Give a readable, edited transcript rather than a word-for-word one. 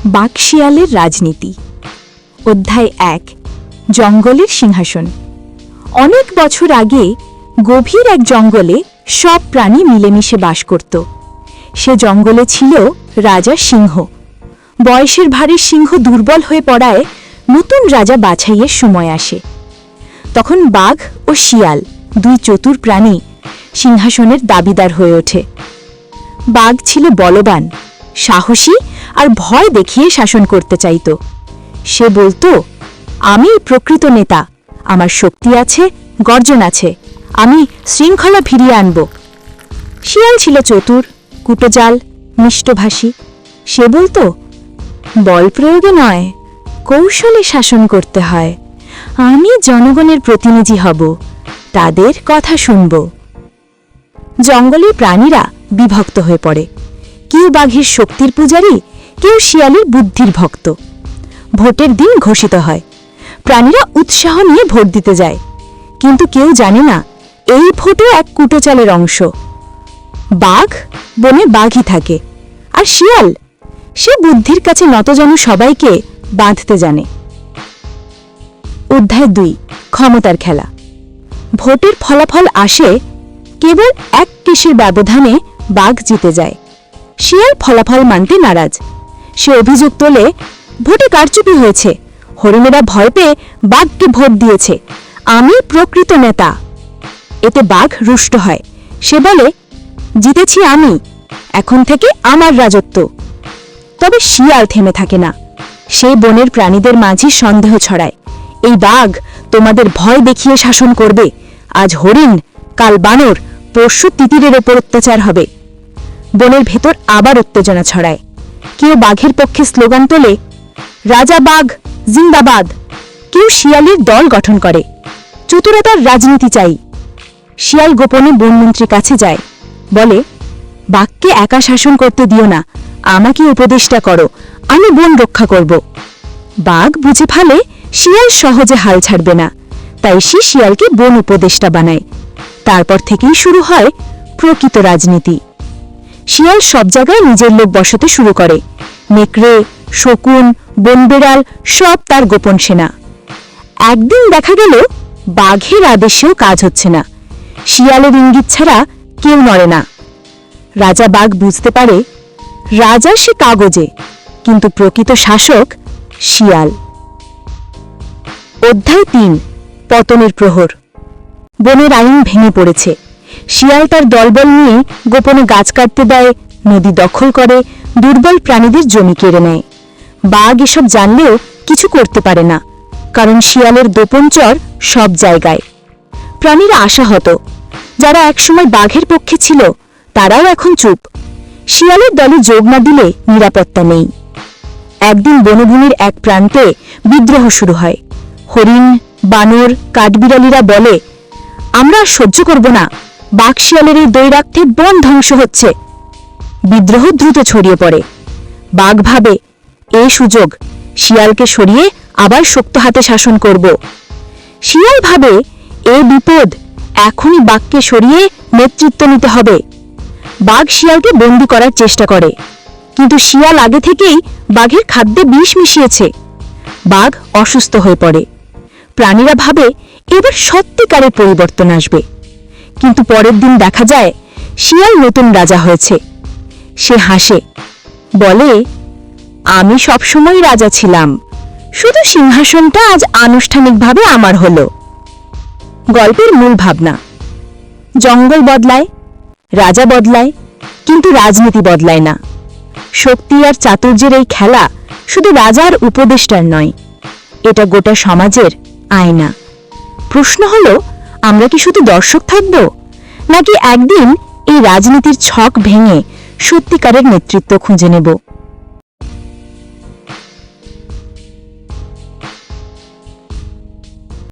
বাকশিয়ালের রাজনীতি। অধ্যায় 1। জঙ্গলের সিংহাসন। অনেক বছর আগে গভীর এক জঙ্গলে সব প্রাণী মিলেমিশে বাস করত। সে জঙ্গলে ছিল রাজা সিংহ। বয়সের ভারে সিংহ দুর্বল হয়ে পড়ায় নতুন রাজা বাছাইয়ের সময় আসে। তখন বাঘ ও শিয়াল, দুই চতুর প্রাণী, সিংহাসনের দাবিদার হয়ে ওঠে। বাঘ ছিল বলবান, সাহসী আর ভয় দেখিয়ে শাসন করতে চাইত। সে বলতো, আমি প্রকৃত নেতা, আমার শক্তি আছে, গর্জন আছে, আমি শৃঙ্খলা ফিরিয়ে আনব। শিয়াল ছিল চতুর, কুটজাল, মিষ্টভাষী। সে বলতো, বল প্রয়োগে নয়, কৌশলে শাসন করতে হয়। আমি জনগণের প্রতিনিধি হব, তাদের কথা শুনব। জঙ্গলের প্রাণীরা বিভক্ত হয়ে পড়ে। কেউ বাঘের শক্তির পূজারী, কেউ শিয়ালের বুদ্ধির ভক্ত। ভোটের দিন ঘোষিত হয়। প্রাণীরা উৎসাহ নিয়ে ভোট দিতে যায়, কিন্তু কেউ জানে না এই ভোটও এক কুটচালের অংশ। বাঘ বনে বাঘই থাকে, আর শিয়াল সে বুদ্ধির কাছে নতজানু সবাইকে বাঁধতে জানে। অধ্যায় 2। ক্ষমতার খেলা। ভোটের ফলাফল আসে, কেবল এক কেসের ব্যবধানে বাঘ জিতে যায়। শিয়াল ফলাফল মানতে নারাজ। সে অভিযোগ তোলে, ভোটে কারচুপি হয়েছে, হরিণেরা ভয় পেয়ে বাঘকে ভোট দিয়েছে, আমি প্রকৃত নেতা। এতে বাঘ রুষ্ট হয়। সে বলে, জিতেছি আমি, এখন থেকে আমার রাজত্ব। তবে শিয়াল থেমে থাকে না। সে বনের প্রাণীদের মাঝে সন্দেহ ছড়ায়, এই বাঘ তোমাদের ভয় দেখিয়ে শাসন করবে। আজ হরিণ, কাল বানর, পরশু তিতিরের ওপর অত্যাচার হবে। বনের ভেতর আবার উত্তেজনা ছড়ায়। কেউ বাঘের পক্ষে স্লোগান তোলে, রাজা বাঘ জিন্দাবাদ। কেউ শিয়ালের দল গঠন করে, চতুরতার রাজনীতি চাই। শিয়াল গোপনে বনমন্ত্রীর কাছে যায়, বলে, বাঘকে একা শাসন করতে দিও না, আমাকে উপদেষ্টা করো, আমি বন রক্ষা করব। বাঘ বুঝে ফেলে শিয়াল সহজে হাল ছাড়বে না, তাই সে শিয়ালকে বন উপদেষ্টা বানায়। তারপর থেকেই শুরু হয় প্রকৃত রাজনীতি। শিয়াল সব জায়গায় নিজের লোক বসাতে শুরু করে। নেকড়ে, শকুন, বনবেড়াল সব তার গোপন সেনা। একদিন দেখা গেল বাঘের আদেশেও কাজ হচ্ছে না। শিয়ালের ইঙ্গিত ছাড়া কেউ নড়ে না। রাজা বাঘ বুঝতে পারে, রাজা সে কাগজে, কিন্তু প্রকৃত শাসক শিয়াল। অধ্যায় 3। পতনের প্রহর। বনের আইন ভেঙে পড়েছে। শিয়াল তার দলবল নিয়ে গোপনে গাছ কাটতে দেয়, নদী দখল করে, দুর্বল প্রাণীদের জমি কেড়ে নেয়। বাঘ এসব জানলেও কিছু করতে পারে না, কারণ শিয়ালের গোপনচর সব জায়গায়। প্রাণীরা আশাহত। যারা একসময় বাঘের পক্ষে ছিল, তারাও এখন চুপ। শিয়ালের দলে যোগ না দিলে নিরাপত্তা নেই। একদিন বনভূমির এক প্রান্তে বিদ্রোহ শুরু হয়। হরিণ, বানর, কাঠবিড়ালিরা বলে, আমরা সহ্য করব না, বাঘ শিয়ালের এই দৈরাক্যে বন ধ্বংস হচ্ছে। বিদ্রোহ দ্রুত ছড়িয়ে পড়ে। বাঘ ভাবে, এই সুযোগ, শিয়ালকে সরিয়ে আবার শক্ত হাতে শাসন করব। শিয়াল ভাবে, এ বিপদ, এখনই বাঘকে সরিয়ে নেতৃত্ব নিতে হবে। বাঘ শিয়ালকে বন্দী করার চেষ্টা করে, কিন্তু শিয়াল আগে থেকেই বাঘের খাদ্যে বিষ মিশিয়েছে। বাঘ অসুস্থ হয়ে পড়ে। প্রাণীরা ভাবে, এবার সত্যিকারের পরিবর্তন আসবে। কিন্তু পরের দিন দেখা যায় শিয়াল নতুন রাজা হয়েছে। সে হাসে, বলে, আমি সবসময় রাজা ছিলাম, শুধু সিংহাসনটা আজ আনুষ্ঠানিকভাবে আমার হলো। গল্পের মূল ভাবনা, জঙ্গল বদলায়, রাজা বদলায়, কিন্তু রাজনীতি বদলায় না। শক্তি আর চাতুর্যের এই খেলা শুধু রাজার উপদেষ্টার নয়, এটা গোটা সমাজের আয়না। প্রশ্ন হলো, আমরা কি শুধু দর্শক থাকব, নাকি একদিন এই রাজনীতির ছক ভেঙে সত্যিকারের নেতৃত্ব খুঁজে নেব?